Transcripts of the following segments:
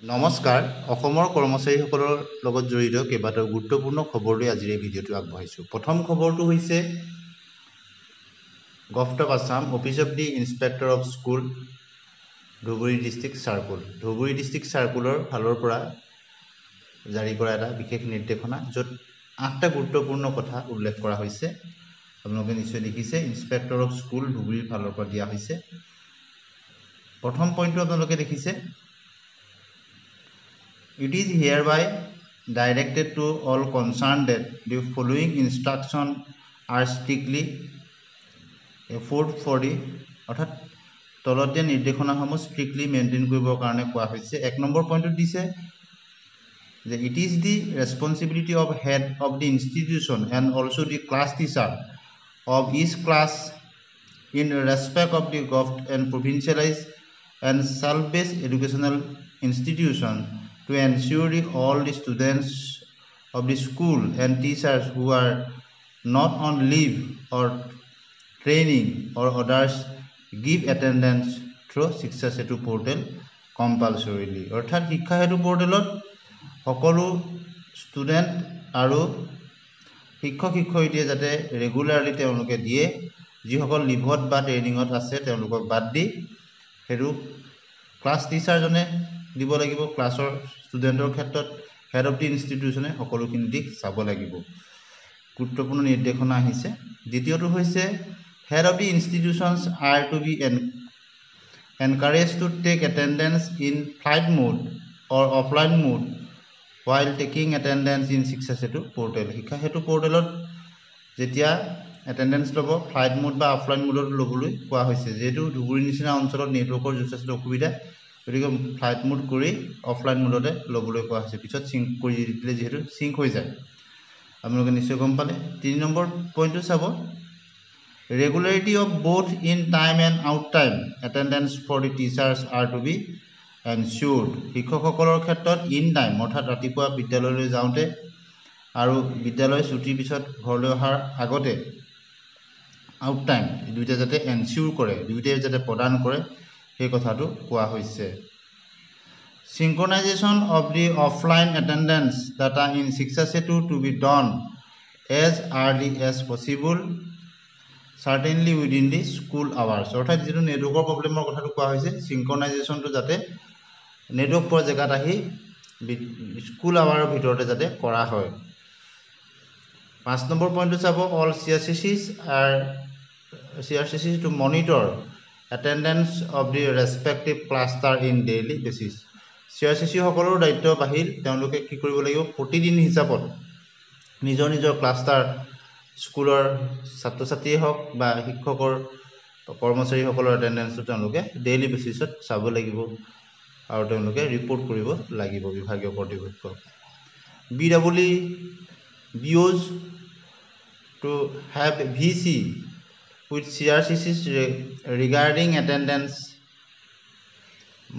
নমস্কাৰ অসমৰ কৰ্মচাৰীসকলৰ লগত জড়িত কেইবাটাও গুৰুত্বপূৰ্ণ খবৰ লৈ আজিৰ এই ভিডিঅ'টো আগবঢ়াইছোঁ। প্ৰথম খবৰটো হৈছে government of Assam office of the inspector of school Dhubri district circle. Dhubri district চাৰ্কুলৰ ফালৰ পৰা জাৰি কৰা এটা বিশেষ নিৰ্দেশনা, য'ত 8টা গুৰুত্বপূৰ্ণ কথা উল্লেখ কৰা হৈছে। আপোনালোকে নিশ্চয় দেখিছে, ইন্সপেক্টৰ অফ স্কুল ধুবুৰীৰ ফালৰ পৰা দিয়া হৈছে। প্ৰথম পইণ্টটো আপোনালোকে দেখিছে, it is hereby directed to all concerned that the following instructions are strictly enforced for the অৰ্থাৎ তলত দিয়া নিৰ্দেশনাসমূহ ষ্ট্ৰিক্টলি মেইনটেইন কৰিবৰ কাৰণে কোৱা হৈছে। 1 নম্বৰ পইণ্টত দিছে যে it is the responsibility of head of the institution and also the class teacher of each class in respect of the government and provincialized and self-based educational institution to ensure all the students of the school and teachers who are not on leave or training or others give attendance through Shiksha Setu portal compulsorily। অৰ্থাৎ শিক্ষা সেতু পৰ্টেলত সকলো student আৰু শিক্ষক শিক্ষয়িত্ৰীয়ে যাতে regularly তেওঁলোকে দিয়ে, যিসকল লিভত বা ট্ৰেইনিঙত আছে তেওঁলোকক বাদ দি সেইটো ক্লাছ টিচাৰজনে দিব লাগিব। ক্লাছৰ ষ্টুডেণ্টৰ ক্ষেত্ৰত হেড অফ দি ইনষ্টিটিউশ্যনে সকলোখিনি দিশ চাব লাগিব। গুৰুত্বপূৰ্ণ নিৰ্দেশনা আহিছে। দ্বিতীয়টো হৈছে head of the institutions are to be encourage to take attendance in flight mode or offline mode while taking attendance in Shiksha Setu portal। শিক্ষা সেতু পৰ্টেলত যেতিয়া এটেণ্ডেঞ্চ ল'ব ফ্লাইট মোড বা অফলাইন মোডত ল'বলৈ কোৱা হৈছে। যিহেতু ধুবুৰীৰ নিচিনা অঞ্চলত নেটৱৰ্কৰ যথেষ্ট অসুবিধা, গতিকে ফ্লাইট মোড কৰি অফলাইন মোডতে ল'বলৈ কোৱা হৈছে। পিছত চিংক কৰি দিলে যিহেতু চিংক হৈ যায়, আপোনালোকে নিশ্চয় গম পালে। 3 নম্বৰ পইণ্টটো চাব, regularity of both in time and out time attendance for the teachers are to be ensured. শিক্ষকসকলৰ ক্ষেত্ৰত ইন টাইম অৰ্থাৎ ৰাতিপুৱা বিদ্যালয়লৈ যাওঁতে আৰু বিদ্যালয় ছুটিৰ পিছত ঘৰলৈ অহাৰ আগতে আউট টাইম দুয়োটা যাতে এনচিয়ৰ কৰে, দুয়োটাই যাতে প্ৰদান কৰে, সেই কথাটো কোৱা হৈছে। Synchronization of the offline attendance data in Shiksha Setu to be done as early as possible, certainly within the school hours। অৰ্থাৎ যিটো নেটৱৰ্কৰ প্ৰব্লেমৰ কথাটো কোৱা হৈছে, চিংক্ৰনাইজেশ্যনটো যাতে নেটৱৰ্ক পোৱা জেগাত আহি স্কুল আৱাৰৰ ভিতৰতে যাতে কৰা হয়। 5 নম্বৰ পইণ্টটো চাব, all CRCCs to monitor attendance of the respective cluster in daily basis। CRCC সকলৰ দায়িত্ব বাহিল, তেওঁলোকে কি কৰিব লাগিব, প্ৰতিদিন হিচাপত নিজৰ নিজৰ ক্লাষ্টাৰ স্কুলৰ ছাত্ৰ ছাত্ৰীয়ে হওক বা শিক্ষকৰ কৰ্মচাৰীসকলৰ এটেণ্ডেঞ্চটো তেওঁলোকে ডেইলি বেচিছত চাব লাগিব আৰু তেওঁলোকে ৰিপৰ্ট কৰিব লাগিব বিভাগীয় কৰ্তৃপক্ষক। BOs to have VC with CRCCs regarding attendance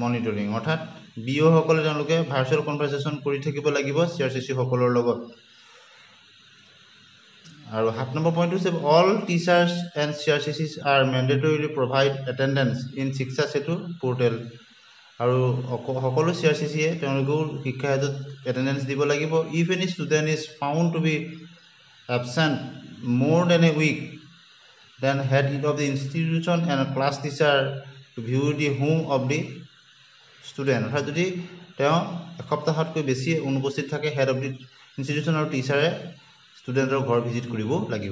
monitoring। অৰ্থাৎ BO সকলে তেওঁলোকে ভাৰ্চুৱেল কনভাৰচেশ্যন কৰি থাকিব লাগিব CRCC সকলৰ লগত। আৰু 7 নম্বৰ পইণ্টটো হৈছে, all teachers and CRCCs are mandatorily provide attendance in Shiksha Setu portal। আৰু সকলো CRCCয়ে তেওঁলোকেও শিক্ষা সেতুত এটেণ্ডেঞ্চ দিব লাগিব। If any student is found to be absent more than a week, then head of the institution and class teacher to view the home of the student। অৰ্থাৎ যদি তেওঁ এসপ্তাহতকৈ বেছি অনুপস্থিত থাকে, হেড অফ দি ইনষ্টিটিউশ্যন আৰু টিচাৰে ষ্টুডেণ্টৰ ঘৰ visit কৰিব লাগিব।